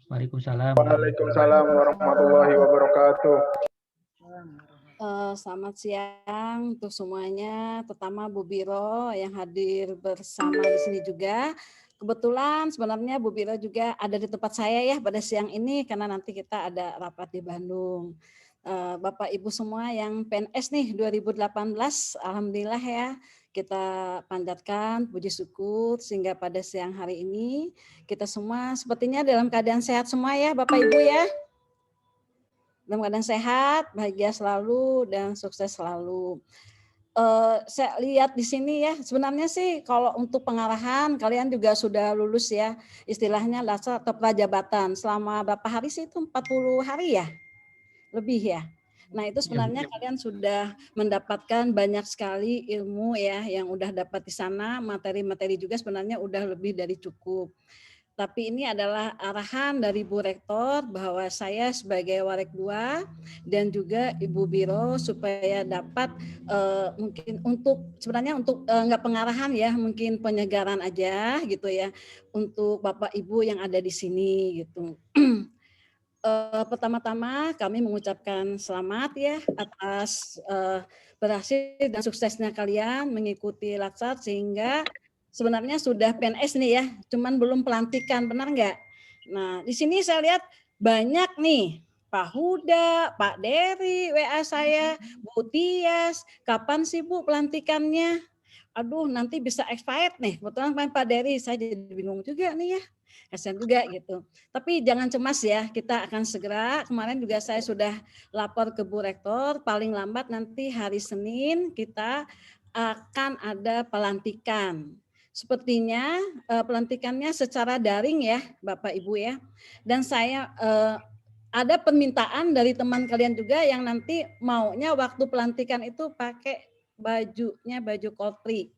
Waalaikumsalam warahmatullahi Waalaikumsalam warahmatullahi wabarakatuh. Selamat siang untuk semuanya, terutama Bu Biro yang hadir bersama di sini juga. Kebetulan sebenarnya Bu Biro juga ada di tempat saya ya pada siang ini karena nanti kita ada rapat di Bandung. Bapak Ibu semua yang PNS nih 2018, alhamdulillah ya kita panjatkan puji syukur sehingga pada siang hari ini kita semua sepertinya dalam keadaan sehat semua ya Bapak Ibu ya. Dalam keadaan sehat, bahagia selalu, dan sukses selalu. Saya lihat di sini ya, sebenarnya sih kalau untuk pengarahan, kalian juga sudah lulus ya, istilahnya latsar atau prajabatan. Selama berapa hari sih itu? 40 hari ya? Lebih ya? Nah itu sebenarnya kalian sudah mendapatkan banyak sekali ilmu ya, yang udah dapat di sana, materi-materi juga sebenarnya udah lebih dari cukup. Tapi ini adalah arahan dari Bu Rektor bahwa saya sebagai Warek 2 dan juga Ibu Biro supaya dapat mungkin untuk sebenarnya untuk enggak pengarahan ya, mungkin penyegaran aja gitu ya untuk Bapak Ibu yang ada di sini gitu. Pertama-tama kami mengucapkan selamat ya atas berhasil dan suksesnya kalian mengikuti latsar sehingga sebenarnya sudah PNS nih ya, cuman belum pelantikan, benar nggak? Nah, di sini saya lihat banyak nih, Pak Huda, Pak Dery, WA saya, Bu Tias, kapan sih Bu pelantikannya? Aduh, nanti bisa expired nih. Kebetulan Pak Dery, saya jadi bingung juga nih ya. Kasihan juga gitu. Tapi jangan cemas ya, kita akan segera, kemarin juga saya sudah lapor ke Bu Rektor, paling lambat nanti hari Senin kita akan ada pelantikan. Sepertinya pelantikannya secara daring ya Bapak Ibu ya. Dan saya ada permintaan dari teman kalian juga yang nanti maunya waktu pelantikan itu pakai bajunya baju kopri.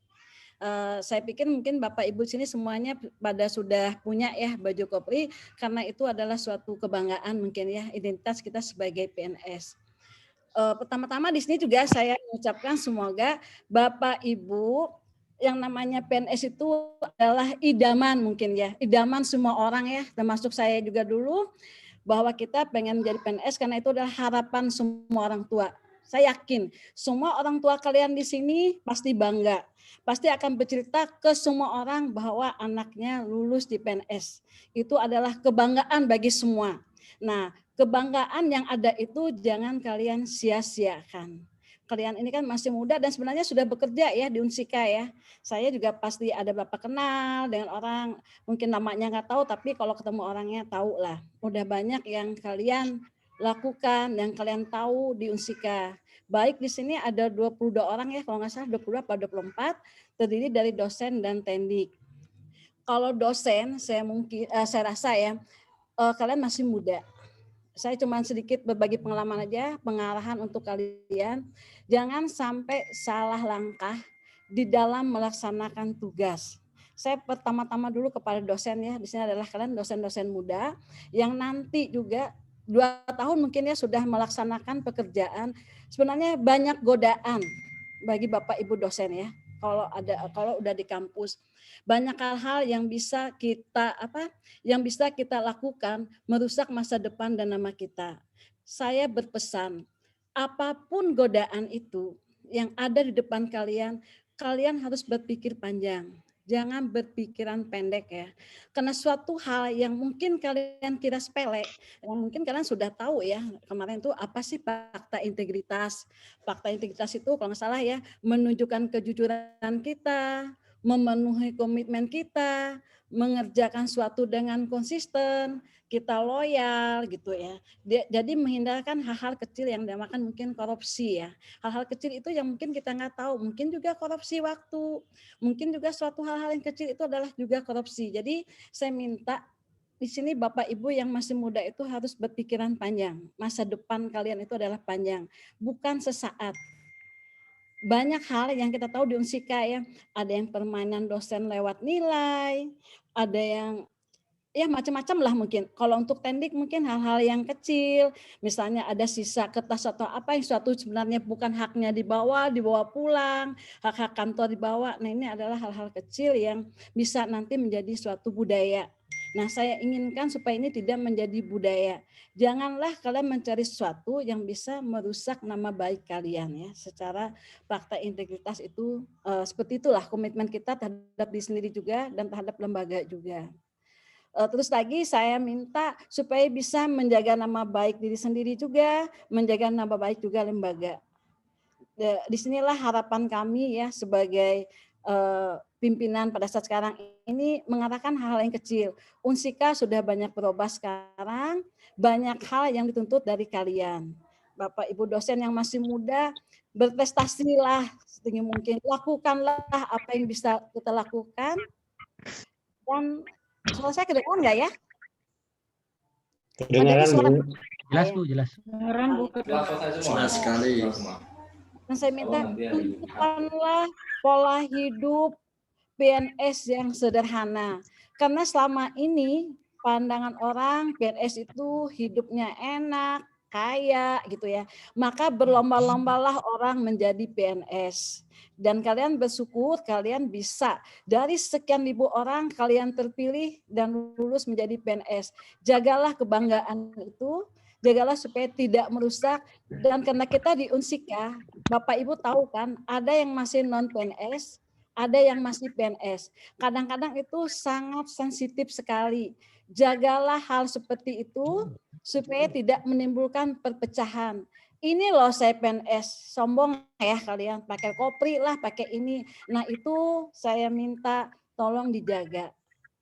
Saya pikir mungkin Bapak Ibu sini semuanya pada sudah punya ya baju kopri karena itu adalah suatu kebanggaan mungkin ya identitas kita sebagai PNS. Pertama-tama di sini juga saya mengucapkan semoga Bapak Ibu yang namanya PNS itu adalah idaman mungkin ya, idaman semua orang ya, termasuk saya juga dulu bahwa kita pengen menjadi PNS karena itu adalah harapan semua orang tua. Saya yakin semua orang tua kalian di sini pasti bangga, pasti akan bercerita ke semua orang bahwa anaknya lulus di PNS. Itu adalah kebanggaan bagi semua. Nah, kebanggaan yang ada itu jangan kalian sia-siakan. Kalian ini kan masih muda dan sebenarnya sudah bekerja ya di Unsika ya. Saya juga pasti ada beberapa kenal dengan orang, mungkin namanya nggak tahu, tapi kalau ketemu orangnya tahu lah. Udah banyak yang kalian lakukan, yang kalian tahu di Unsika. Baik di sini ada 22 orang ya, kalau nggak salah 22 atau 24, terdiri dari dosen dan tendik. Kalau dosen, saya rasa ya, kalian masih muda. Saya cuma sedikit berbagi pengalaman aja, pengarahan untuk kalian. Jangan sampai salah langkah di dalam melaksanakan tugas. Saya pertama-tama dulu kepada dosen ya, di sini adalah kalian dosen-dosen muda yang nanti juga 2 tahun mungkin ya sudah melaksanakan pekerjaan. Sebenarnya banyak godaan bagi Bapak Ibu dosen ya. Kalau udah di kampus banyak hal-hal yang bisa kita lakukan merusak masa depan dan nama kita. Saya berpesan, apapun godaan itu yang ada di depan kalian, kalian harus berpikir panjang. Jangan berpikiran pendek ya. Karena suatu hal yang mungkin kalian kira sepele, yang mungkin kalian sudah tahu ya, kemarin itu apa sih fakta integritas. Fakta integritas itu kalau nggak salah ya, menunjukkan kejujuran kita, memenuhi komitmen kita, mengerjakan suatu dengan konsisten, kita loyal gitu ya. Jadi menghindarkan hal-hal kecil yang dinamakan mungkin korupsi ya. Hal-hal kecil itu yang mungkin kita nggak tahu, mungkin juga korupsi waktu, mungkin juga suatu hal-hal yang kecil itu adalah juga korupsi. Jadi saya minta di sini Bapak Ibu yang masih muda itu harus berpikiran panjang. Masa depan kalian itu adalah panjang, bukan sesaat. Banyak hal yang kita tahu di Unsika ya, ada yang permainan dosen lewat nilai, ada yang ya macam-macam lah mungkin. Kalau untuk tendik mungkin hal-hal yang kecil, misalnya ada sisa kertas atau apa yang suatu sebenarnya bukan haknya dibawa pulang, hak-hak kantor dibawa. Nah ini adalah hal-hal kecil yang bisa nanti menjadi suatu budaya. Nah, saya inginkan supaya ini tidak menjadi budaya. Janganlah kalian mencari sesuatu yang bisa merusak nama baik kalian ya. Secara fakta integritas itu seperti itulah komitmen kita terhadap diri sendiri juga dan terhadap lembaga juga. Terus lagi saya minta supaya bisa menjaga nama baik diri sendiri juga, menjaga nama baik juga lembaga. Disinilah harapan kami ya sebagai pimpinan pada saat sekarang ini mengatakan hal-hal yang kecil. Unsika sudah banyak berubah sekarang, banyak hal yang dituntut dari kalian. Bapak Ibu dosen yang masih muda, berprestasilah setinggi mungkin, lakukanlah apa yang bisa kita lakukan. Dan suara saya kedengaran nggak ya? Kedengaran, Bu. Jelas, Bu, jelas. Kedengaran, Bu. Jelas sekali. Dan saya minta tunjukkanlah pola hidup PNS yang sederhana. Karena selama ini pandangan orang PNS itu hidupnya enak, kaya gitu ya. Maka berlomba-lombalah orang menjadi PNS. Dan kalian bersyukur kalian bisa dari sekian ribu orang kalian terpilih dan lulus menjadi PNS. Jagalah kebanggaan itu, jagalah supaya tidak merusak. Dan karena kita di Unsika, Bapak Ibu tahu kan, ada yang masih non PNS, ada yang masih PNS. Kadang-kadang itu sangat sensitif sekali. Jagalah hal seperti itu supaya tidak menimbulkan perpecahan. Ini loh saya PNS, sombong ya kalian, pakai kopri lah, pakai ini. Nah itu saya minta tolong dijaga.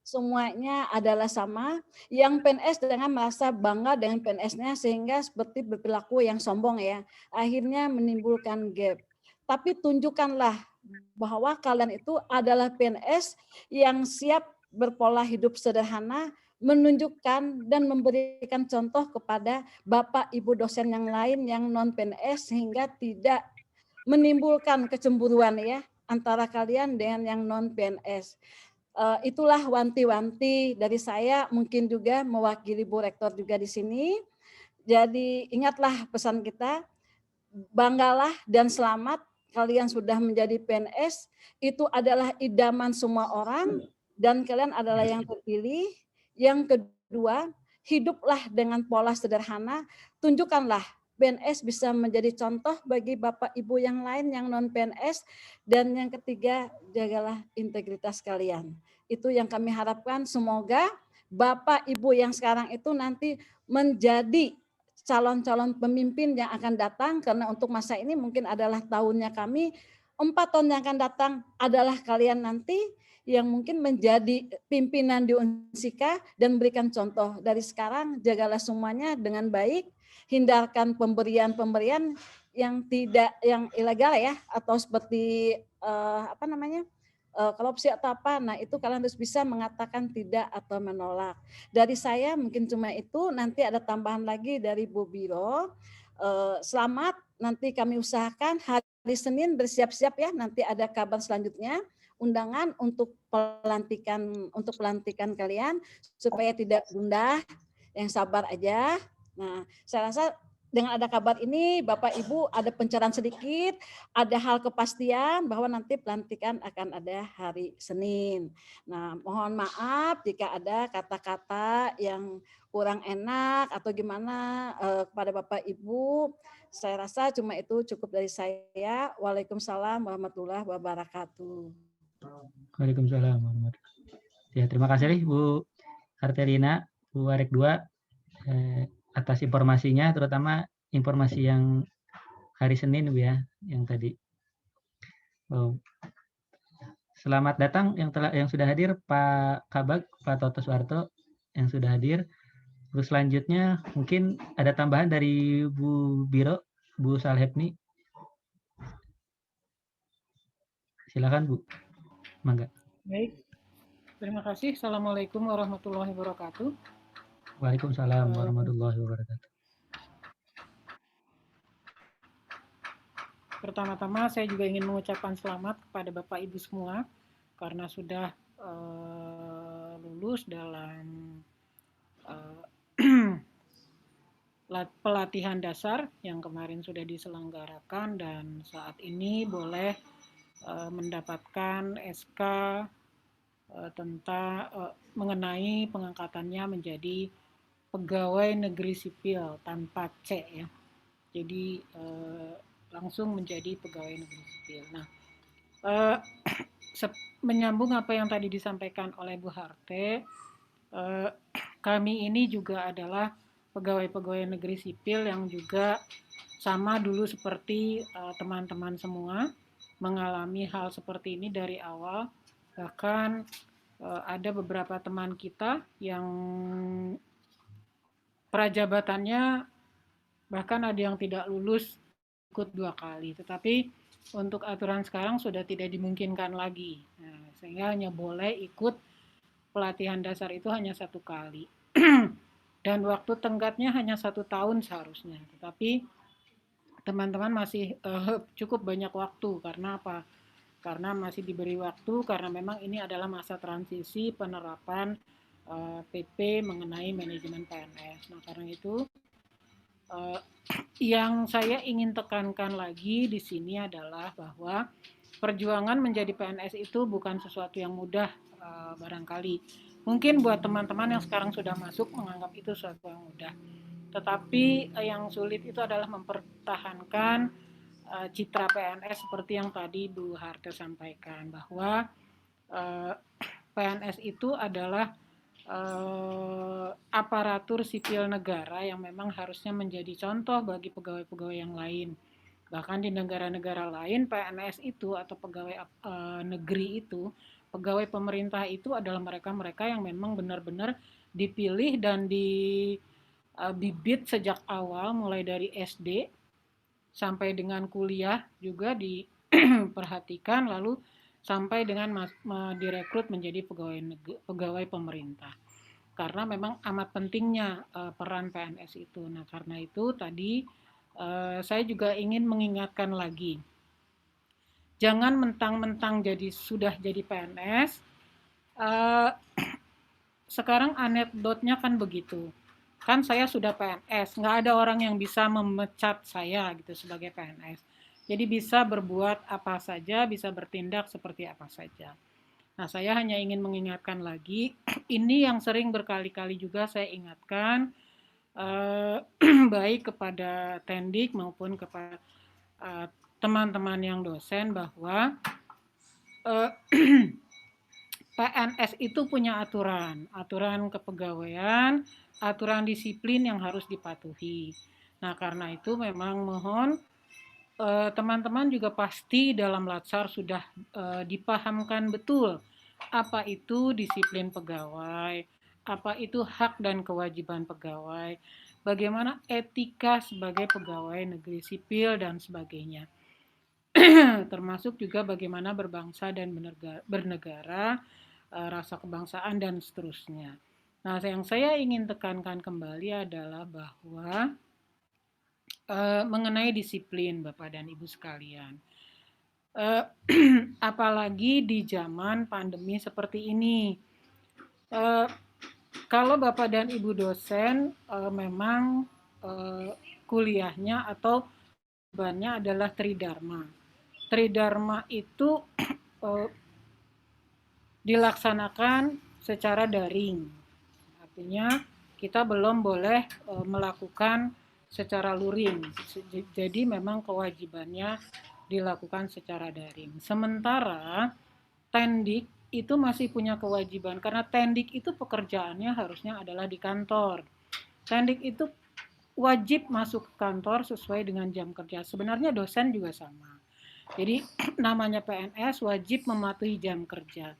Semuanya adalah sama. Yang PNS dengan merasa bangga dengan PNS-nya sehingga seperti berperilaku yang sombong ya. Akhirnya menimbulkan gap. Tapi tunjukkanlah bahwa kalian itu adalah PNS yang siap berpola hidup sederhana, menunjukkan dan memberikan contoh kepada Bapak Ibu dosen yang lain yang non PNS sehingga tidak menimbulkan kecemburuan ya antara kalian dengan yang non PNS. Itulah wanti-wanti dari saya, mungkin juga mewakili Bu Rektor juga di sini. Jadi ingatlah pesan kita, banggalah dan selamat kalian sudah menjadi PNS, itu adalah idaman semua orang dan kalian adalah yang terpilih. Yang kedua, hiduplah dengan pola sederhana, tunjukkanlah PNS bisa menjadi contoh bagi Bapak Ibu yang lain yang non PNS. Dan yang ketiga, jagalah integritas kalian. Itu yang kami harapkan, semoga Bapak Ibu yang sekarang itu nanti menjadi calon-calon pemimpin yang akan datang, karena untuk masa ini mungkin adalah tahunnya kami, 4 tahun yang akan datang adalah kalian nanti yang mungkin menjadi pimpinan di Unsika dan memberikan contoh. Dari sekarang jagalah semuanya dengan baik, hindarkan pemberian-pemberian yang tidak yang ilegal ya, atau seperti korupsi atau apa. Nah itu kalian harus bisa mengatakan tidak atau menolak. Dari saya mungkin cuma itu, nanti ada tambahan lagi dari Bu Biro. Selamat, nanti kami usahakan hari Senin bersiap-siap ya, nanti ada kabar selanjutnya, undangan untuk pelantikan kalian supaya tidak gundah, yang sabar aja. Nah, saya rasa dengan ada kabar ini Bapak Ibu ada pencerahan sedikit, ada hal kepastian bahwa nanti pelantikan akan ada hari Senin. Nah, mohon maaf jika ada kata-kata yang kurang enak atau gimana kepada Bapak Ibu. Saya rasa cuma itu cukup dari saya. Waalaikumsalam warahmatullahi wabarakatuh. Waalaikumsalam warahmatullahi. Ya, terima kasih Bu Artelina, Bu Warek 2 atas informasinya, terutama informasi yang hari Senin Bu ya, yang tadi. Selamat datang yang sudah hadir Pak Kabag, Pak Toto Suharto yang sudah hadir. Terus selanjutnya mungkin ada tambahan dari Bu Biro, Bu Salhepni. Silakan Bu. Mangga. Baik, terima kasih. Assalamualaikum warahmatullahi wabarakatuh. Waalaikumsalam warahmatullahi wabarakatuh. Pertama-tama saya juga ingin mengucapkan selamat kepada Bapak Ibu semua karena sudah lulus dalam pelatihan dasar yang kemarin sudah diselenggarakan dan saat ini boleh mendapatkan SK tentang mengenai pengangkatannya menjadi pegawai negeri sipil tanpa C ya. Jadi langsung menjadi pegawai negeri sipil. Nah, menyambung apa yang tadi disampaikan oleh Bu Harte, kami ini juga adalah pegawai-pegawai negeri sipil yang juga sama dulu seperti teman-teman semua, mengalami hal seperti ini dari awal. Bahkan ada beberapa teman kita yang prajabatannya bahkan ada yang tidak lulus ikut 2 kali. Tetapi untuk aturan sekarang sudah tidak dimungkinkan lagi. Nah, sehingga hanya boleh ikut pelatihan dasar itu hanya 1 kali. Dan waktu tenggatnya hanya 1 tahun seharusnya. Tetapi teman-teman masih cukup banyak waktu. Karena apa? Karena masih diberi waktu, karena memang ini adalah masa transisi penerapan PP mengenai manajemen PNS. Nah, karena itu yang saya ingin tekankan lagi di sini adalah bahwa perjuangan menjadi PNS itu bukan sesuatu yang mudah barangkali. Mungkin buat teman-teman yang sekarang sudah masuk menganggap itu sesuatu yang mudah. Tetapi yang sulit itu adalah mempertahankan citra PNS seperti yang tadi Bu Harte sampaikan, bahwa PNS itu adalah aparatur sipil negara yang memang harusnya menjadi contoh bagi pegawai-pegawai yang lain. Bahkan di negara-negara lain PNS itu atau pegawai negeri itu, pegawai pemerintah itu adalah mereka-mereka yang memang benar-benar dipilih dan dibibit sejak awal mulai dari SD sampai dengan kuliah juga diperhatikan, lalu sampai dengan direkrut menjadi pegawai pemerintah. Karena memang amat pentingnya peran PNS itu. Nah, karena itu tadi saya juga ingin mengingatkan lagi, jangan mentang-mentang sudah jadi PNS. Sekarang anekdotnya kan begitu. Kan saya sudah PNS, nggak ada orang yang bisa memecat saya gitu sebagai PNS. Jadi bisa berbuat apa saja, bisa bertindak seperti apa saja. Nah, saya hanya ingin mengingatkan lagi, ini yang sering berkali-kali juga saya ingatkan, baik kepada Tendik maupun kepada teman-teman yang dosen, bahwa PNS itu punya aturan kepegawaian, aturan disiplin yang harus dipatuhi. Nah, karena itu memang mohon teman-teman juga pasti dalam Latsar sudah dipahamkan betul apa itu disiplin pegawai, apa itu hak dan kewajiban pegawai, bagaimana etika sebagai pegawai negeri sipil dan sebagainya. Termasuk juga bagaimana berbangsa dan bernegara, rasa kebangsaan dan seterusnya. Nah, yang saya ingin tekankan kembali adalah bahwa mengenai disiplin Bapak dan Ibu sekalian, apalagi di zaman pandemi seperti ini, kalau Bapak dan Ibu dosen memang kuliahnya atau bebannya adalah Tridharma. Tridharma itu dilaksanakan secara daring, artinya kita belum boleh melakukan secara luring. Jadi memang kewajibannya dilakukan secara daring. Sementara Tendik itu masih punya kewajiban, karena Tendik itu pekerjaannya harusnya adalah di kantor. Tendik itu wajib masuk ke kantor sesuai dengan jam kerja. Sebenarnya dosen juga sama. Jadi namanya PNS wajib mematuhi jam kerja.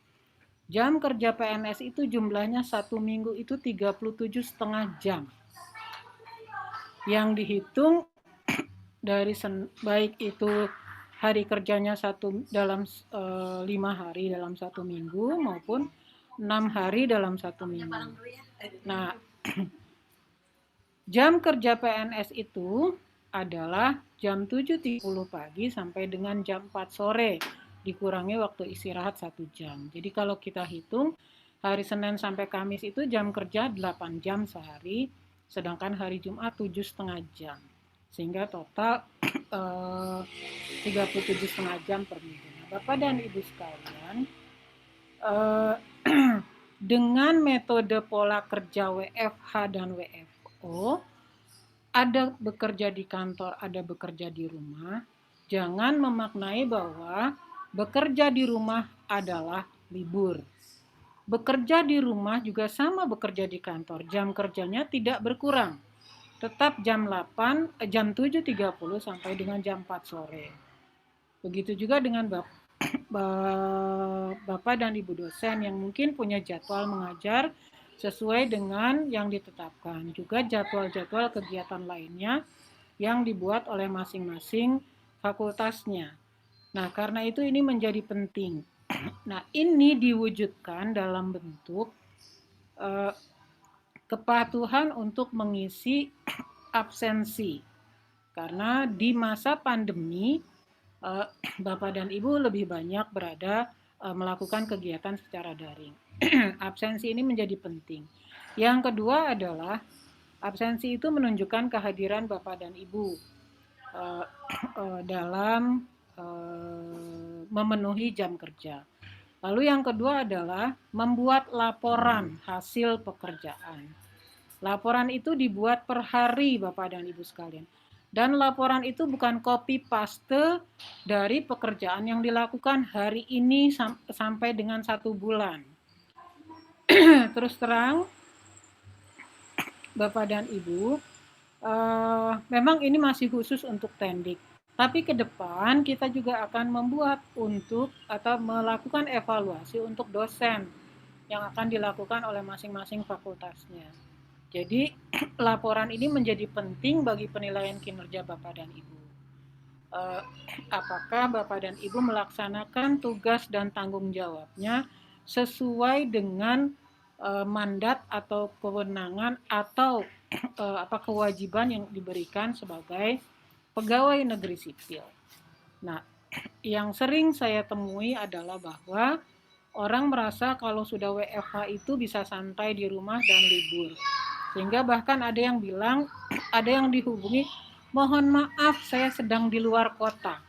Jam kerja PNS itu jumlahnya 1 minggu itu 37,5 jam. Yang dihitung dari baik itu hari kerjanya dalam 5 hari dalam 1 minggu maupun 6 hari dalam 1 minggu. Nah, jam kerja PNS itu adalah jam 7.30 pagi sampai dengan jam 4 sore, dikurangi waktu istirahat 1 jam. Jadi kalau kita hitung hari Senin sampai Kamis itu jam kerja 8 jam sehari, sedangkan hari Jumat 7,5 jam. Sehingga total 37,5 jam per minggu. Nah, Bapak dan Ibu sekalian, dengan metode pola kerja WFH dan WFO, ada bekerja di kantor, ada bekerja di rumah. Jangan memaknai bahwa bekerja di rumah adalah libur. Bekerja di rumah juga sama bekerja di kantor. Jam kerjanya tidak berkurang. Tetap jam 7.30 sampai dengan jam 4 sore. Begitu juga dengan Bapak dan Ibu dosen yang mungkin punya jadwal mengajar sesuai dengan yang ditetapkan. Juga jadwal-jadwal kegiatan lainnya yang dibuat oleh masing-masing fakultasnya. Nah, karena itu ini menjadi penting. Nah, ini diwujudkan dalam bentuk kepatuhan untuk mengisi absensi. Karena di masa pandemi, Bapak dan Ibu lebih banyak berada melakukan kegiatan secara daring. Absensi ini menjadi penting. Yang kedua adalah absensi itu menunjukkan kehadiran Bapak dan Ibu dalam memenuhi jam kerja. Lalu yang kedua adalah membuat laporan hasil pekerjaan. Laporan itu dibuat per hari Bapak dan Ibu sekalian. Dan laporan itu bukan copy paste dari pekerjaan yang dilakukan hari ini sampai dengan 1 bulan. Terus terang, Bapak dan Ibu, memang ini masih khusus untuk tendik. Tapi ke depan kita juga akan membuat atau melakukan evaluasi untuk dosen yang akan dilakukan oleh masing-masing fakultasnya. Jadi laporan ini menjadi penting bagi penilaian kinerja Bapak dan Ibu. Apakah Bapak dan Ibu melaksanakan tugas dan tanggung jawabnya sesuai dengan mandat atau kewenangan atau kewajiban yang diberikan sebagai pegawai negeri sipil. Nah, yang sering saya temui adalah bahwa orang merasa kalau sudah WFH itu bisa santai di rumah dan libur. Sehingga bahkan ada yang bilang, ada yang dihubungi, mohon maaf saya sedang di luar kota.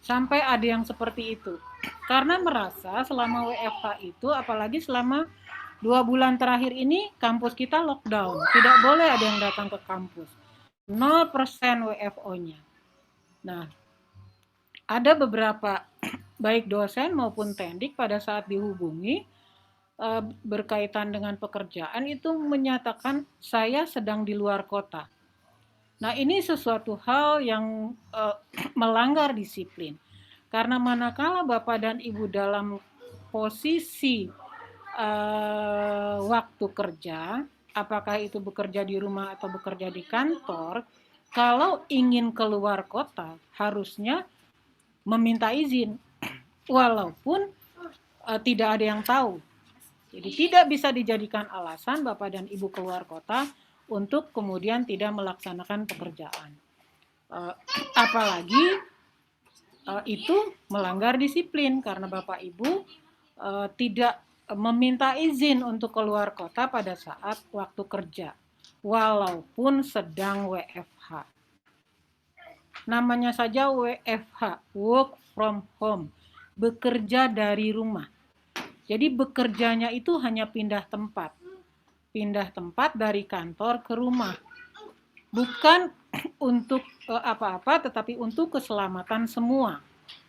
Sampai ada yang seperti itu. Karena merasa selama WFH itu, apalagi selama 2 bulan terakhir ini, kampus kita lockdown. Tidak boleh ada yang datang ke kampus. 0% WFO-nya. Nah, ada beberapa baik dosen maupun tendik pada saat dihubungi berkaitan dengan pekerjaan itu menyatakan saya sedang di luar kota. Nah, ini sesuatu hal yang melanggar disiplin. Karena manakala Bapak dan Ibu dalam posisi waktu kerja, apakah itu bekerja di rumah atau bekerja di kantor, kalau ingin keluar kota harusnya meminta izin, walaupun tidak ada yang tahu. Jadi tidak bisa dijadikan alasan Bapak dan Ibu keluar kota untuk kemudian tidak melaksanakan pekerjaan. Apalagi itu melanggar disiplin karena Bapak Ibu tidak meminta izin untuk keluar kota pada saat waktu kerja, walaupun sedang WFH. Namanya saja WFH, work from home, bekerja dari rumah. Jadi bekerjanya itu hanya pindah tempat dari kantor ke rumah. Bukan untuk apa-apa, tetapi untuk keselamatan semua.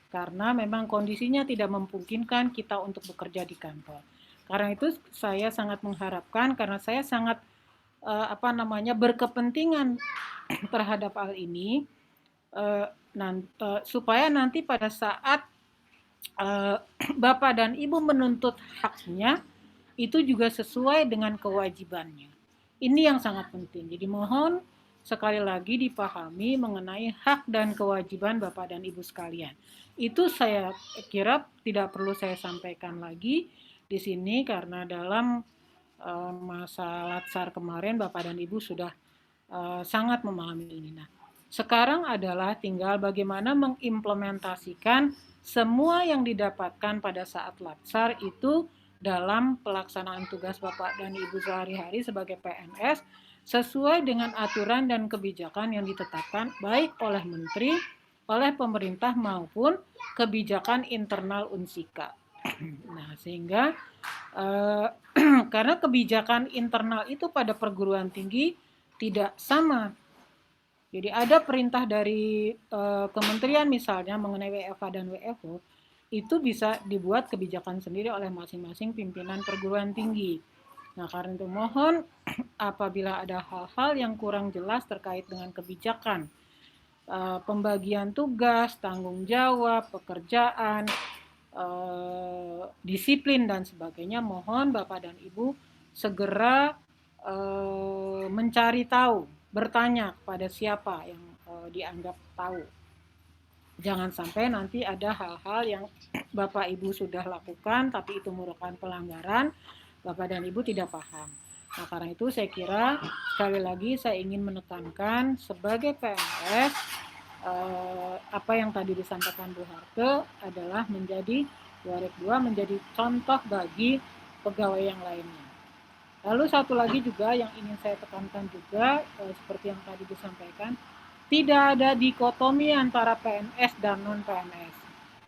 Karena memang kondisinya tidak memungkinkan kita untuk bekerja di kantor. Karena itu saya sangat mengharapkan, karena saya sangat berkepentingan terhadap hal ini, supaya nanti pada saat Bapak dan Ibu menuntut haknya, itu juga sesuai dengan kewajibannya. Ini yang sangat penting. Jadi mohon sekali lagi dipahami mengenai hak dan kewajiban Bapak dan Ibu sekalian. Itu saya kira tidak perlu saya sampaikan lagi di sini karena dalam masa latsar kemarin Bapak dan Ibu sudah sangat memahami ini. Nah, sekarang adalah tinggal bagaimana mengimplementasikan semua yang didapatkan pada saat latsar itu dalam pelaksanaan tugas Bapak dan Ibu sehari-hari sebagai PNS sesuai dengan aturan dan kebijakan yang ditetapkan baik oleh Menteri oleh pemerintah maupun kebijakan internal Unsika. Nah, sehingga karena kebijakan internal itu pada perguruan tinggi tidak sama. Jadi ada perintah dari kementerian misalnya mengenai WFH dan WFO, itu bisa dibuat kebijakan sendiri oleh masing-masing pimpinan perguruan tinggi. Nah, karena itu mohon apabila ada hal-hal yang kurang jelas terkait dengan kebijakan, pembagian tugas, tanggung jawab, pekerjaan, disiplin dan sebagainya, mohon Bapak dan Ibu segera mencari tahu, bertanya kepada siapa yang dianggap tahu. Jangan sampai nanti ada hal-hal yang Bapak Ibu sudah lakukan tapi itu merupakan pelanggaran, Bapak dan Ibu tidak paham. Nah, karena itu saya kira sekali lagi saya ingin menekankan sebagai PNS apa yang tadi disampaikan Bu Harte adalah menjadi Warik 2 menjadi contoh bagi pegawai yang lainnya. Lalu satu lagi juga yang ingin saya tekankan juga seperti yang tadi disampaikan, tidak ada dikotomi antara PNS dan non-PNS.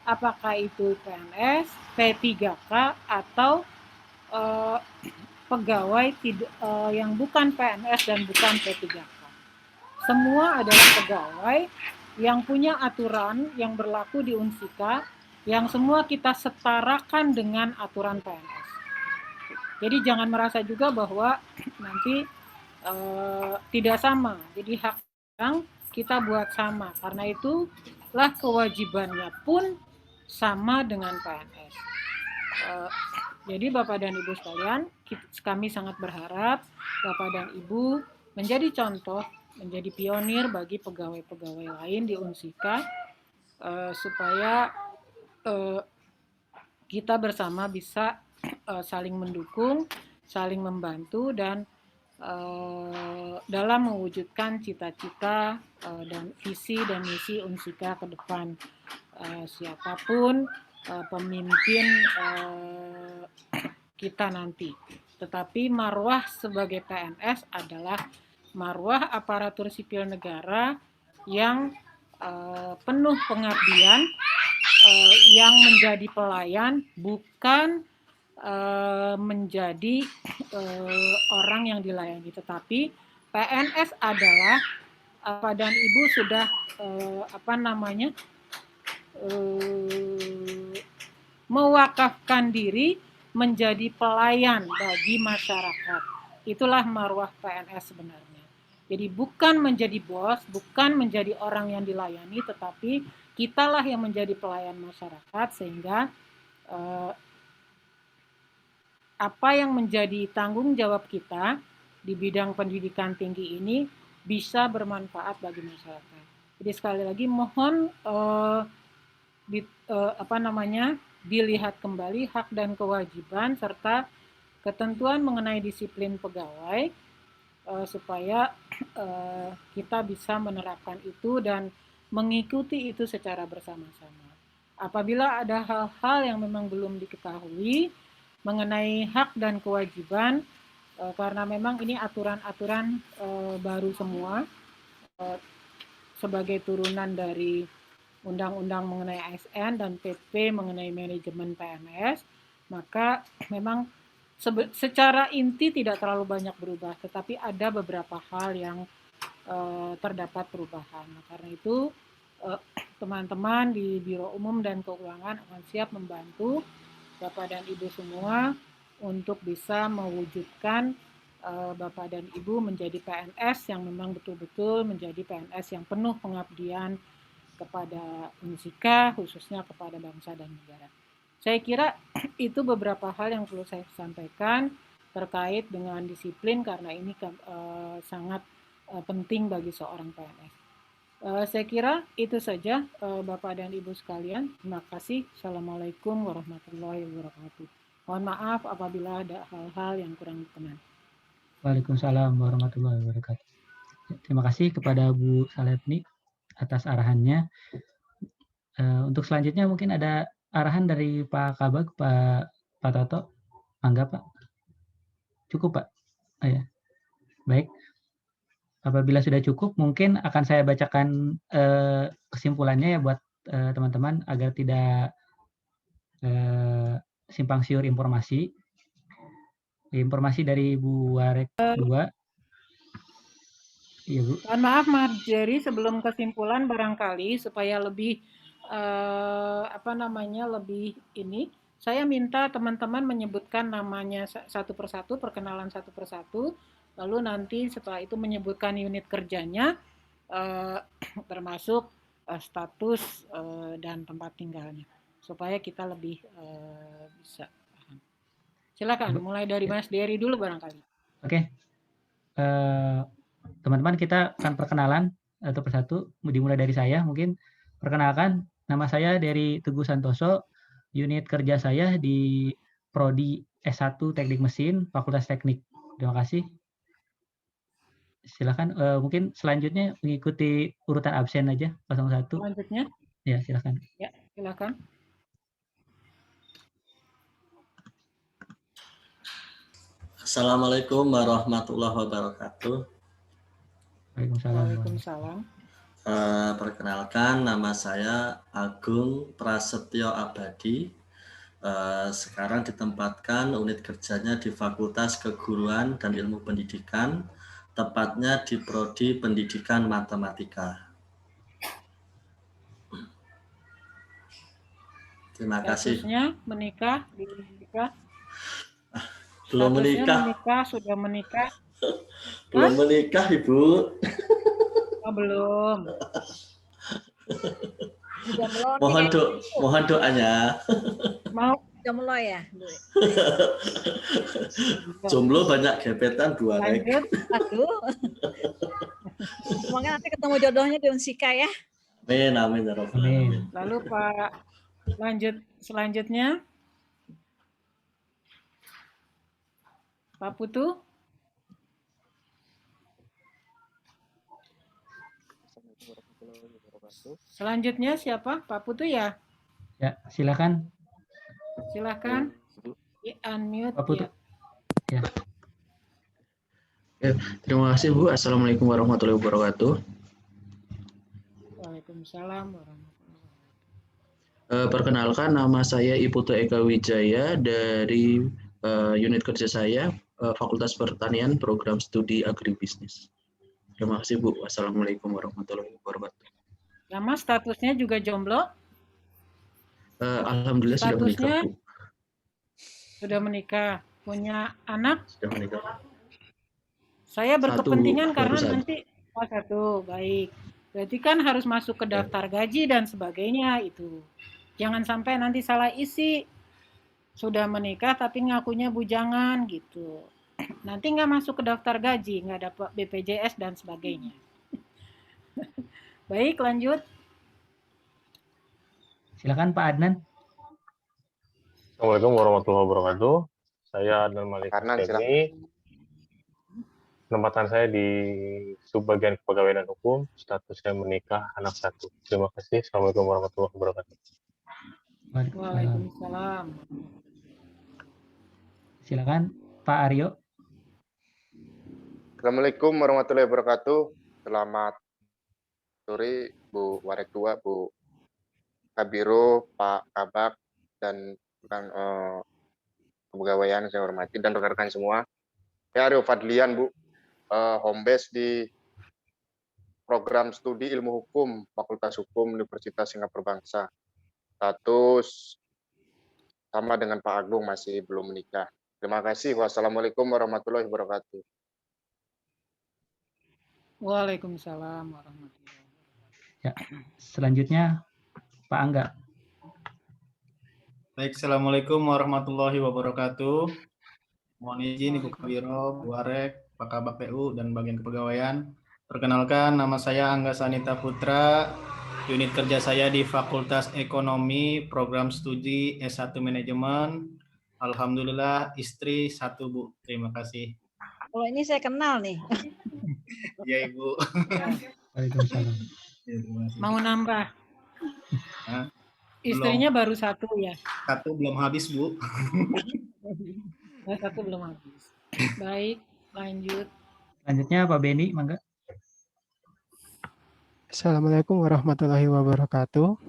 Apakah itu PNS, P3K atau pegawai yang bukan PNS dan bukan P3K. Semua adalah pegawai yang punya aturan yang berlaku di Unsika, yang semua kita setarakan dengan aturan PNS. Jadi jangan merasa juga bahwa nanti tidak sama. Jadi hak yang kita buat sama. Karena itulah kewajibannya pun sama dengan PNS. Jadi Bapak dan Ibu sekalian, kami sangat berharap Bapak dan Ibu menjadi contoh, menjadi pionir bagi pegawai-pegawai lain di Unsika, supaya kita bersama bisa saling mendukung, saling membantu, dan dalam mewujudkan cita-cita dan visi dan misi Unsika ke depan. Siapapun pemimpin kita nanti. Tetapi marwah sebagai PNS adalah marwah aparatur sipil negara yang penuh pengabdian, yang menjadi pelayan, bukan menjadi orang yang dilayani. Tetapi PNS adalah Bapak dan Ibu sudah mewakafkan diri menjadi pelayan bagi masyarakat. Itulah marwah PNS sebenarnya. Jadi bukan menjadi bos, bukan menjadi orang yang dilayani, tetapi kitalah yang menjadi pelayan masyarakat, sehingga apa yang menjadi tanggung jawab kita di bidang pendidikan tinggi ini bisa bermanfaat bagi masyarakat. Jadi sekali lagi mohon dilihat kembali hak dan kewajiban serta ketentuan mengenai disiplin pegawai supaya kita bisa menerapkan itu dan mengikuti itu secara bersama-sama. Apabila ada hal-hal yang memang belum diketahui mengenai hak dan kewajiban, karena memang ini aturan-aturan baru semua sebagai turunan dari Undang-Undang mengenai ASN dan PP mengenai manajemen PNS, maka memang secara inti tidak terlalu banyak berubah, tetapi ada beberapa hal yang terdapat perubahan. Nah, karena itu teman-teman di Biro Umum dan Keuangan akan siap membantu Bapak dan Ibu semua untuk bisa mewujudkan Bapak dan Ibu menjadi PNS yang memang betul-betul menjadi PNS yang penuh pengabdian kepada Unsika, khususnya kepada bangsa dan negara. Saya kira itu beberapa hal yang perlu saya sampaikan terkait dengan disiplin, karena ini sangat penting bagi seorang PNS. Saya kira itu saja Bapak dan Ibu sekalian. Terima kasih. Assalamualaikum warahmatullahi wabarakatuh. Mohon maaf apabila ada hal-hal yang kurang berkenan. Waalaikumsalam warahmatullahi wabarakatuh. Terima kasih kepada Bu Saletni atas arahannya. Untuk selanjutnya mungkin ada arahan dari Pak Kabag, Pak Toto. Mangga Pak. Cukup Pak. Ya. Baik. apabila sudah cukup, mungkin akan saya bacakan kesimpulannya ya buat teman-teman agar tidak simpang siur informasi. Informasi dari Bu Warek 2. Iya, Bu. Mohon maaf, Marjorie, sebelum kesimpulan barangkali supaya lebih lebih ini, saya minta teman-teman menyebutkan namanya satu persatu, perkenalan satu persatu, lalu nanti setelah itu menyebutkan unit kerjanya, termasuk status dan tempat tinggalnya, supaya kita lebih bisa paham. Silakan, mulai dari Mas Dery dulu barangkali. Oke. Teman-teman, kita akan perkenalan satu persatu, dimulai dari saya mungkin. Perkenalkan, nama saya Dery Teguh Santoso, unit kerja saya di Prodi S1 Teknik Mesin, Fakultas Teknik. Terima kasih. Silakan, mungkin selanjutnya mengikuti urutan absen aja, 01. Selanjutnya? Ya, silakan. Ya, silakan. Assalamualaikum warahmatullahi wabarakatuh. Waalaikumsalam. Perkenalkan, nama saya Agung Prasetyo Abadi. Sekarang ditempatkan unit kerjanya di Fakultas Keguruan dan Ilmu Pendidikan, tepatnya di Prodi Pendidikan Matematika. Terima kasih. Statusnya menikah, belum menikah? Belum menikah. Sudah menikah? Belum menikah, Ibu. Oh, belum. Mohon doanya. Mau jomblo ya, Bu? Jomblo banyak gebetan, Bu Warek. Lanjut. Aduh. Semoga nanti ketemu jodohnya di Unsika ya. Amin, ya Rabbal alamin. Lalu Pak, selanjutnya Pak Putu. Selanjutnya siapa? Pak Putu ya? Ya, silakan. Silakan. Di-unmute. Pak Putu. Ya. Terima kasih, Bu. Assalamualaikum warahmatullahi wabarakatuh. Waalaikumsalam warahmatullahi wabarakatuh. Perkenalkan, nama saya Iputu Eka Wijaya dari unit kerja saya, Fakultas Pertanian, Program Studi Agribisnis. Terima kasih, Bu. Wassalamualaikum warahmatullahi wabarakatuh. Nama statusnya juga jomblo? Alhamdulillah sudah menikah, Bu. Sudah menikah. Punya anak? Sudah menikah. Saya berkepentingan satu, karena nanti satu, baik. Berarti kan harus masuk ke daftar gaji dan sebagainya itu. Jangan sampai nanti salah isi. Sudah menikah tapi ngakunya bujangan gitu. Nanti nggak masuk ke daftar gaji, nggak dapat BPJS dan sebagainya. Baik, lanjut. Silakan Pak Adnan. Assalamualaikum warahmatullahi wabarakatuh. Saya Adnan Malik Husseini. Penempatan saya di Subbagian Kepegawaian dan Hukum, status saya menikah, anak 1. Terima kasih. Assalamualaikum warahmatullahi wabarakatuh. Waalaikumsalam. Silakan Pak Aryo. Assalamualaikum warahmatullahi wabarakatuh. Selamat sore Bu Warek 2, Bu Kabiro, Pak Kabak, dan kepegawaian saya hormati dan rekan-rekan semua. Saya Aryo Fadlian, Bu, home base di program studi ilmu hukum Fakultas Hukum Universitas Singapura Bangsa. Status sama dengan Pak Agung, masih belum menikah. Terima kasih. Wassalamualaikum warahmatullahi wabarakatuh. Waalaikumsalam warahmatullahi wabarakatuh. Ya, selanjutnya Pak Angga. Baik, Assalamualaikum warahmatullahi wabarakatuh. Mohon izin Ibu Kabiro, Bu Warek, Pak Kabak PU, dan bagian kepegawaian. Perkenalkan, nama saya Angga Sanita Putra. Unit kerja saya di Fakultas Ekonomi, Program Studi S1 Manajemen. Alhamdulillah, istri 1, Bu. Terima kasih. Kalau ini saya kenal nih. Ya, Ibu. Waalaikumsalam. Ya, terima kasih. Mau nambah? Hah? Istrinya baru 1 ya? 1 belum habis, Bu. 1 belum habis. Baik, lanjut. Selanjutnya Pak Beni, mangga. Assalamualaikum warahmatullahi wabarakatuh.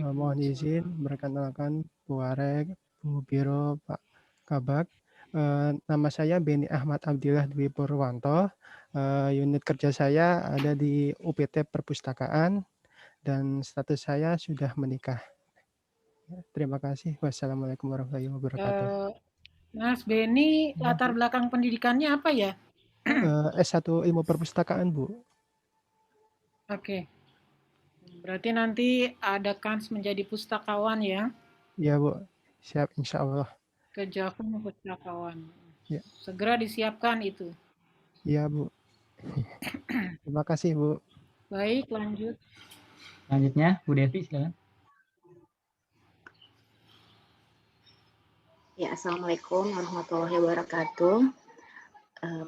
Mohon izin perkenalkan Bu Arek, Bu Biro, Pak Kabak. Nama saya Beni Ahmad Abdillah Dwi Purwanto. Unit kerja saya ada di UPT Perpustakaan dan status saya sudah menikah. Terima kasih. Wassalamualaikum warahmatullahi wabarakatuh. Mas Beni, latar belakang pendidikannya apa ya? S1 Ilmu Perpustakaan, Bu. Oke. Berarti nanti ada kans menjadi pustakawan ya? Iya, Bu. Siap, insya Allah. Kejagung pustakawan. Ya. Segera disiapkan itu. Iya, Bu. Terima kasih, Bu. Baik, lanjut. Selanjutnya, Bu Devi, silakan. Ya, Assalamualaikum warahmatullahi wabarakatuh.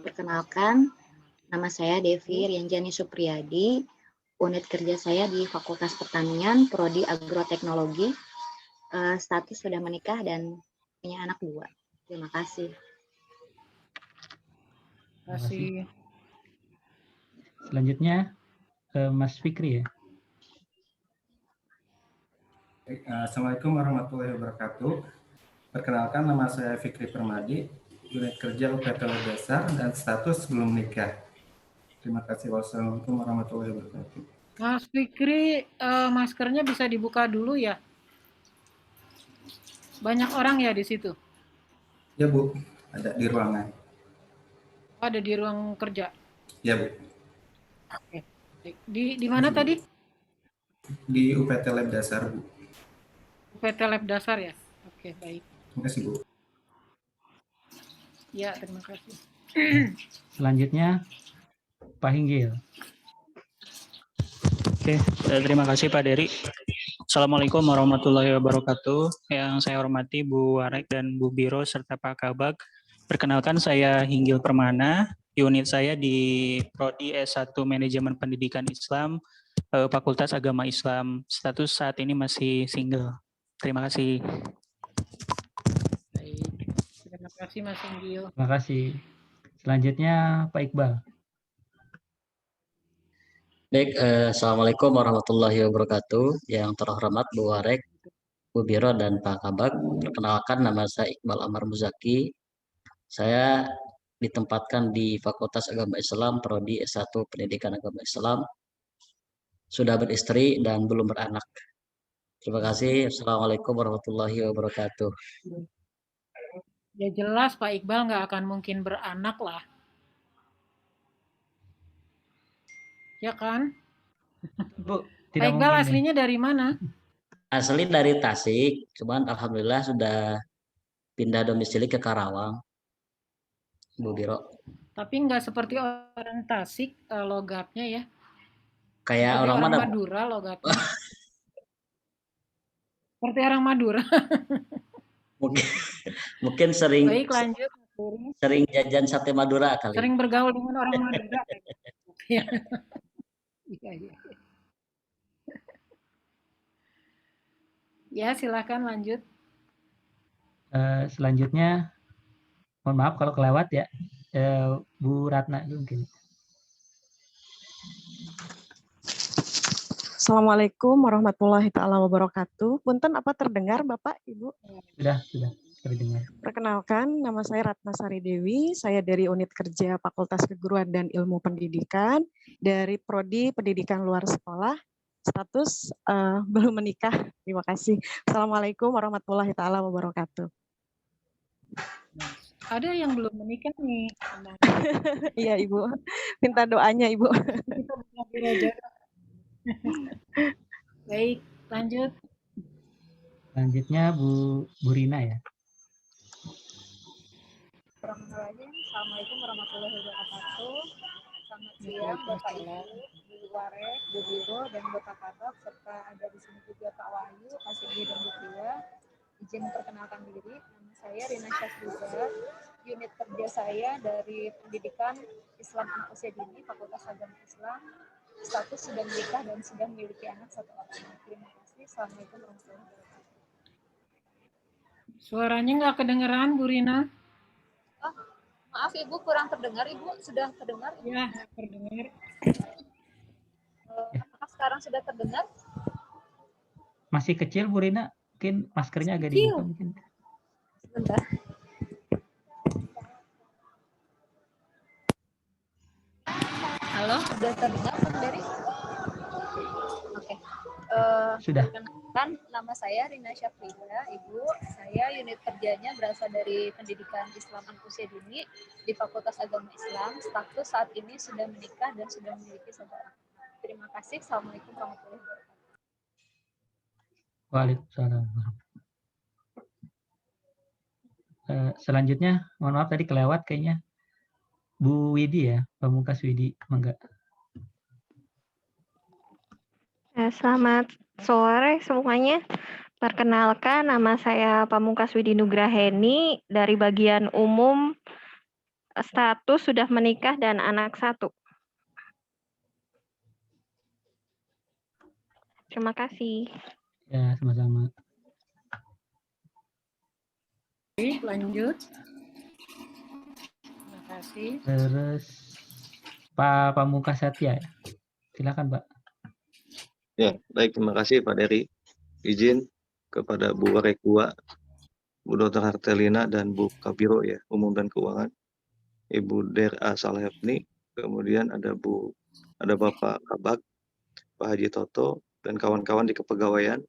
Perkenalkan, nama saya Devi Rianjani Supriyadi. Unit kerja saya di Fakultas Pertanian, Prodi Agroteknologi. Status sudah menikah dan punya anak 2. Terima kasih. Terima kasih. Selanjutnya, Mas Fikri ya. Assalamualaikum warahmatullahi wabarakatuh. Perkenalkan, nama saya Fikri Permadi, unit kerja UPT Dasar dan status belum menikah. Terima kasih. Wassalamualaikum warahmatullahi wabarakatuh. Mas Fikri, maskernya bisa dibuka dulu ya? Banyak orang ya di situ? Ya, Bu. Ada di ruangan. Ada di ruang kerja? Ya, Bu. Oke. Di mana tadi? Di UPT Lab Dasar, Bu. UPT Lab Dasar ya? Oke, baik. Terima kasih, Bu. Ya, terima kasih. Selanjutnya, Pak Hinggil. Oke, terima kasih Pak Dery. Assalamualaikum warahmatullahi wabarakatuh. Yang saya hormati Bu Warek dan Bu Biro serta Pak Kabak. Perkenalkan, saya Hinggil Permana. Unit saya di Prodi S1 Manajemen Pendidikan Islam, Fakultas Agama Islam. Status saat ini masih single. Terima kasih. Baik. Terima kasih Mas Hinggil. Terima kasih. Selanjutnya Pak Iqbal. Baik, Assalamualaikum warahmatullahi wabarakatuh. Yang terhormat Bu Warek, Bu Biro, dan Pak Kabak. Perkenalkan, nama saya Iqbal Amar Muzaki. Saya ditempatkan di Fakultas Agama Islam, Prodi S1 Pendidikan Agama Islam. Sudah beristri dan belum beranak. Terima kasih. Assalamualaikum warahmatullahi wabarakatuh. Ya jelas Pak Iqbal nggak akan mungkin beranak lah. Ya kan? Bu, Pak Iqbal aslinya dari mana? Asli dari Tasik, cuman alhamdulillah sudah pindah domisili ke Karawang, Bu Biro. Tapi nggak seperti orang Tasik logatnya ya? Kayak seperti orang mana? Madura logatnya. Seperti orang Madura. Mungkin sering. Baik, lanjut. Sering jajan sate Madura kali. Sering bergaul dengan orang Madura. Iya. Ya, silakan lanjut. Selanjutnya, mohon maaf kalau kelewat ya, Bu Ratna mungkin. Assalamualaikum warahmatullahi taala wabarakatuh. Punten, apa terdengar Bapak, Ibu? Sudah terdengar. Perkenalkan, nama saya Ratna Sari Dewi. Saya dari Unit Kerja Fakultas Keguruan dan Ilmu Pendidikan dari Prodi Pendidikan Luar Sekolah. Status belum menikah. Terima kasih. Assalamualaikum warahmatullahi taala wabarakatuh. Ada yang belum menikah nih. Iya, Ibu. Minta doanya, Ibu. Kita berakhir aja. Baik, lanjut. Selanjutnya Bu Rina ya. Assalamualaikum warahmatullahi wabarakatuh. Selamat siang Bapak Ibu, Bu Warek, Bu Biro, dan Bapak Kabak, serta ada di sini juga Pak Wahyu, Pak Singgi, dan Bu Tia. Izin memperkenalkan diri, nama saya Rina Syafriza. Unit kerja saya dari Pendidikan Islam Anak Usia Dini, Fakultas Agama Islam. Status sudah menikah dan sudah memiliki anak 1 orang. Terima kasih. Assalamualaikum warahmatullahi wabarakatuh. Suaranya nggak kedengeran, Bu Rina. Oh, maaf Ibu, kurang terdengar. Ibu sudah terdengar? Ya, terdengar. Apakah sekarang sudah terdengar? Masih kecil Bu Rina, mungkin maskernya agak Kecil. dibuka mungkin. Sebentar. Halo, sudah terdengar Pak Dari? Oke. Sudah. Perkenalkan, nama saya Rina Syafrida, Ibu. Saya unit kerjanya berasal dari Pendidikan Islam Usia Dini di Fakultas Agama Islam. Status saat ini sudah menikah dan sudah memiliki saudara. Terima kasih. Assalamualaikum warahmatullahi wabarakatuh. Waalaikumsalam. Selanjutnya, mohon maaf tadi kelewat kayaknya. Bu Widi ya, Pamungkas Widi, mangga. Selamat sore semuanya. Perkenalkan, nama saya Pamungkas Widi Nugraheni dari bagian umum, status sudah menikah dan anak 1. Terima kasih. Ya, sama-sama. Oke, lanjut. Terima kasih. Terus Pak Pamungkas Satya, silakan Pak. Ya, baik, terima kasih Pak Dery. Izin kepada Bu Warek 2, Bu Dr. Hartelina, dan Bu Kabiro ya, Umum dan Keuangan, Ibu Dera Salehni, kemudian ada Bapak Kabak, Pak Haji Toto, dan kawan-kawan di kepegawaian.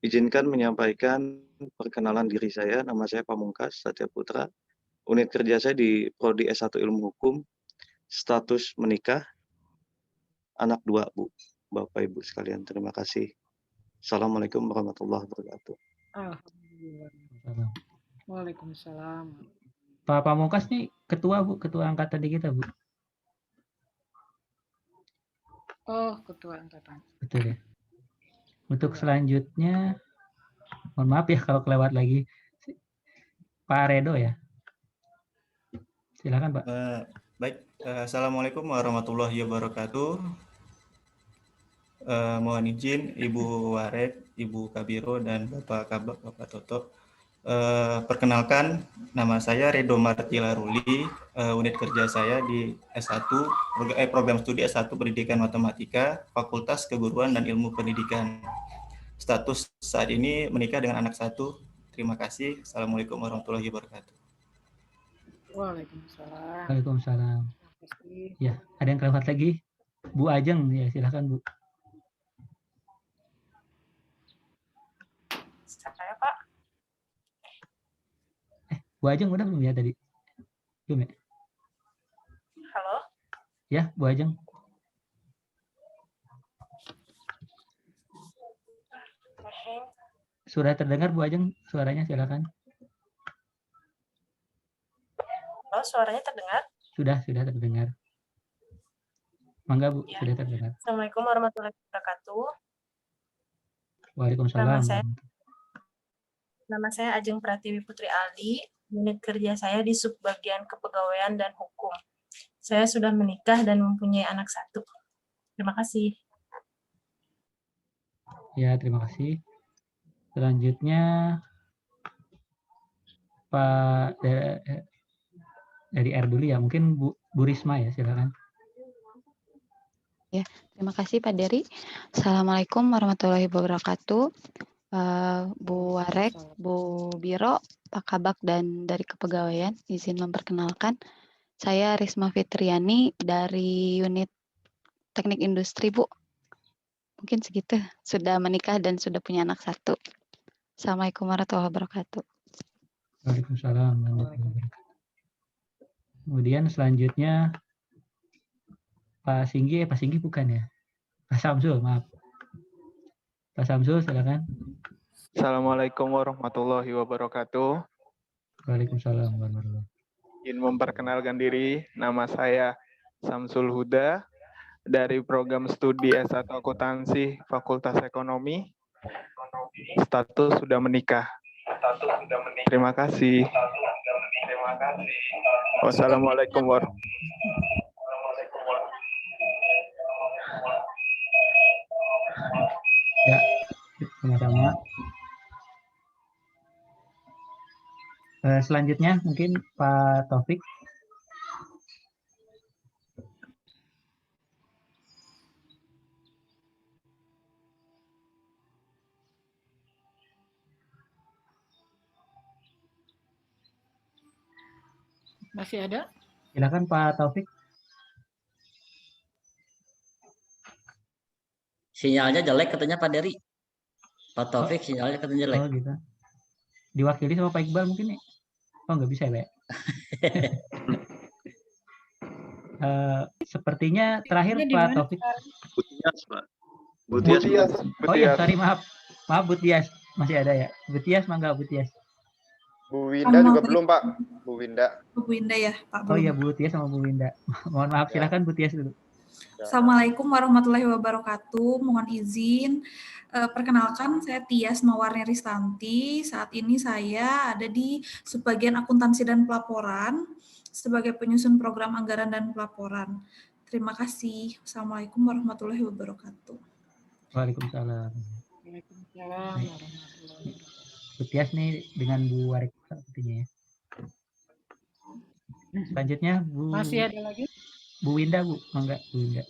Izinkan menyampaikan perkenalan diri saya, nama saya Pamungkas Satya Putra, unit kerja saya di Prodi S1 Ilmu Hukum, status menikah, anak 2 Bu, Bapak Ibu sekalian, terima kasih. Assalamualaikum warahmatullahi wabarakatuh. Alhamdulillah. Waalaikumsalam. Pak Pamungkas nih ketua Bu, ketua angkatan di kita Bu. Oh, ketua angkatan. Betul ya. Untuk selanjutnya, mohon maaf ya kalau kelewat lagi. Pak Redo ya. Silakan Pak. Baik, Assalamualaikum warahmatullahi wabarakatuh. Mohon izin Ibu Warek, Ibu Kabiro, dan Bapak Kabak, Bapak Toto. Perkenalkan, nama saya Redo Martilaruli, unit kerja saya di S1, program studi S1 Pendidikan Matematika, Fakultas Keguruan dan Ilmu Pendidikan. Status saat ini menikah dengan anak 1. Terima kasih. Assalamualaikum warahmatullahi wabarakatuh. Waalaikumsalam. Waalaikumsalam. Ya, ada yang kelewat lagi? Bu Ajeng ya, silakan Bu. Saya Pak. Bu Ajeng udah belum ya tadi? Belum ya? Halo. Ya, Bu Ajeng. Sudah terdengar Bu Ajeng suaranya, silakan. Halo, suaranya terdengar? Sudah terdengar. Mangga Bu, Ya. sudah terdengar. Assalamualaikum warahmatullahi wabarakatuh. Waalaikumsalam. Nama saya Ajeng Pratiwi Putri Aldi, unit kerja saya di subbagian kepegawaian dan hukum. Saya sudah menikah dan mempunyai anak 1. Terima kasih. Ya, terima kasih. Selanjutnya Pak dari R dulu ya, mungkin Bu Risma ya, silakan. Ya, terima kasih Pak Dery. Assalamualaikum warahmatullahi wabarakatuh. Bu Warek, Bu Biro, Pak Kabak, dan dari kepegawaian, izin memperkenalkan. Saya Risma Fitriani dari unit teknik industri, Bu. Mungkin segitu, sudah menikah dan sudah punya anak 1. Assalamualaikum warahmatullahi wabarakatuh. Waalaikumsalam warahmatullahi wabarakatuh. Kemudian selanjutnya Pak Singgi bukan ya? Pak Samsul, maaf. Pak Samsul, silakan. Assalamualaikum warahmatullahi wabarakatuh. Waalaikumsalam warahmatullahi wabarakatuh. Ingin memperkenalkan diri, nama saya Samsul Huda dari program studi S1 Akuntansi Fakultas Ekonomi. Status sudah menikah. Terima kasih. Wassalamualaikum warahmatullahi wabarakatuh. Ya, sama-sama. Selanjutnya mungkin Pak Taufik. Masih ada? Silakan Pak Taufik. Sinyalnya jelek katanya Pak Dery. Pak Taufik sinyalnya katanya jelek. Oh gitu. Diwakili sama Pak Iqbal mungkin ya? Oh nggak bisa ya? Sepertinya terakhir Pak Taufik. Butias, Pak. Butias. Oh iya, sorry maaf Butias masih ada ya. Butias mangga Butias. Bu Winda juga belum Pak. Bu Winda. Bu Winda ya Pak. Oh iya Bu Butias sama Bu Winda. Mohon maaf, silakan Butias dulu. Assalamualaikum warahmatullahi wabarakatuh. Mohon izin. Perkenalkan, saya Tias Mawarni Ristanti. Saat ini saya ada di subbagian akuntansi dan pelaporan sebagai penyusun program anggaran dan pelaporan. Terima kasih. Assalamualaikum warahmatullahi wabarakatuh. Waalaikumsalam. Waalaikumsalam warahmatullahi wabarakatuh. Butias nih dengan Bu Warik sepertinya ya. Selanjutnya Bu. Masih ada lagi? Bu Winda, Bu. Mangga, Bu Winda.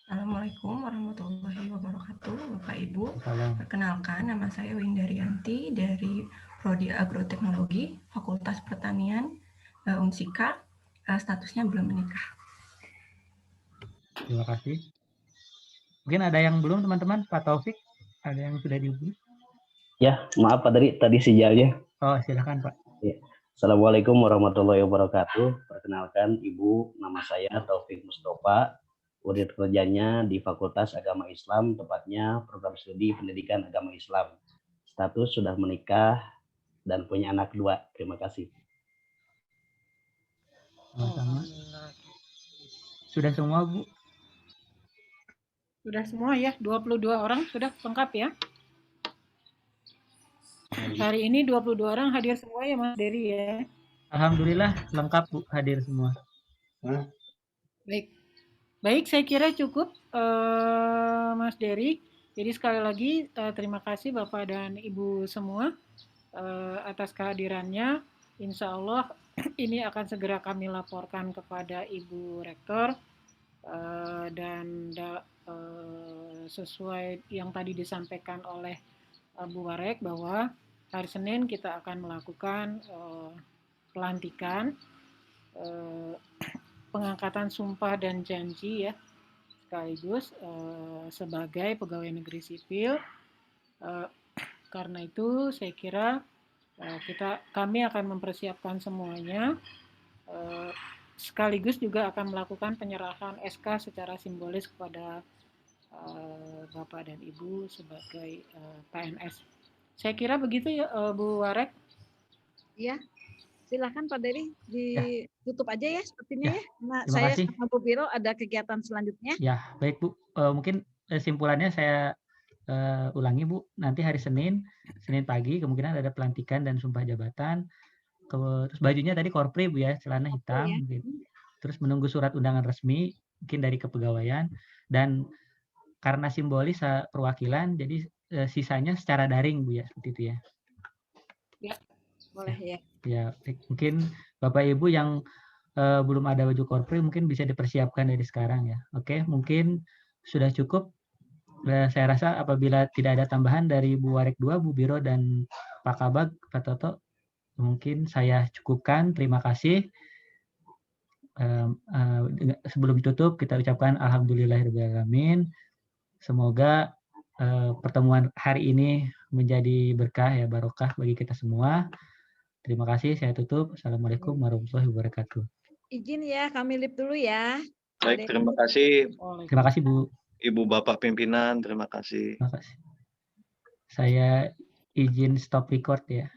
Assalamualaikum warahmatullahi wabarakatuh, Bapak Ibu. Salam. Perkenalkan, nama saya Winda Rianti dari Prodi Agroteknologi, Fakultas Pertanian, Unsika. Statusnya belum menikah. Terima kasih. Mungkin ada yang belum teman-teman, Pak Taufik? Ada yang sudah dihubungi? Ya, maaf Pak Dery, tadi sinyalnya. Oh, silakan Pak. Ya. Assalamualaikum warahmatullahi wabarakatuh. Perkenalkan Ibu, nama saya Taufik Mustafa. Unit kerjanya di Fakultas Agama Islam, tepatnya program studi pendidikan agama Islam. Status sudah menikah dan punya anak 2. Terima kasih. Sama-sama. Sudah semua Bu? Sudah semua ya, 22 orang sudah lengkap ya. Hari ini 22 orang hadir semua ya Mas Dery ya. Alhamdulillah lengkap Bu, hadir semua. Baik, saya kira cukup Mas Dery. Jadi sekali lagi terima kasih Bapak dan Ibu semua atas kehadirannya. Insya Allah ini akan segera kami laporkan kepada Ibu Rektor dan sesuai yang tadi disampaikan oleh Bu Warek bahwa hari Senin kita akan melakukan pelantikan pengangkatan sumpah dan janji ya sekaligus sebagai pegawai negeri sipil. Karena itu saya kira kami akan mempersiapkan semuanya sekaligus juga akan melakukan penyerahan SK secara simbolis kepada Bapak dan Ibu sebagai PNS. Saya kira begitu ya Bu Warek. Iya, silakan Pak Dery ditutup aja ya sepertinya ya. Nah, terima saya kasih. sama Bu Biro ada kegiatan selanjutnya. Ya, baik Bu. Mungkin simpulannya saya ulangi Bu. Nanti hari Senin pagi kemungkinan ada pelantikan dan sumpah jabatan. Terus bajunya tadi korpri Bu ya, celana hitam. ya. Gitu. Terus menunggu surat undangan resmi mungkin dari kepegawaian dan karena simbolis perwakilan jadi sisanya secara daring Bu ya, seperti itu ya. Ya, boleh ya. Ya, mungkin Bapak Ibu yang belum ada baju korpri mungkin bisa dipersiapkan dari sekarang ya. Oke, mungkin sudah cukup. Saya rasa apabila tidak ada tambahan dari Bu Warek 2, Bu Biro dan Pak Kabag, Pak Toto, mungkin saya cukupkan. Terima kasih. Sebelum tutup kita ucapkan alhamdulillahirrahmanirrahim. Semoga pertemuan hari ini menjadi berkah ya, barokah bagi kita semua. Terima kasih, saya tutup. Assalamualaikum warahmatullahi wabarakatuh. Izin ya, kami lip dulu ya. Baik, terima kasih. Terima kasih Bu. Ibu Bapak pimpinan, terima kasih. Terima kasih. Saya izin stop record ya.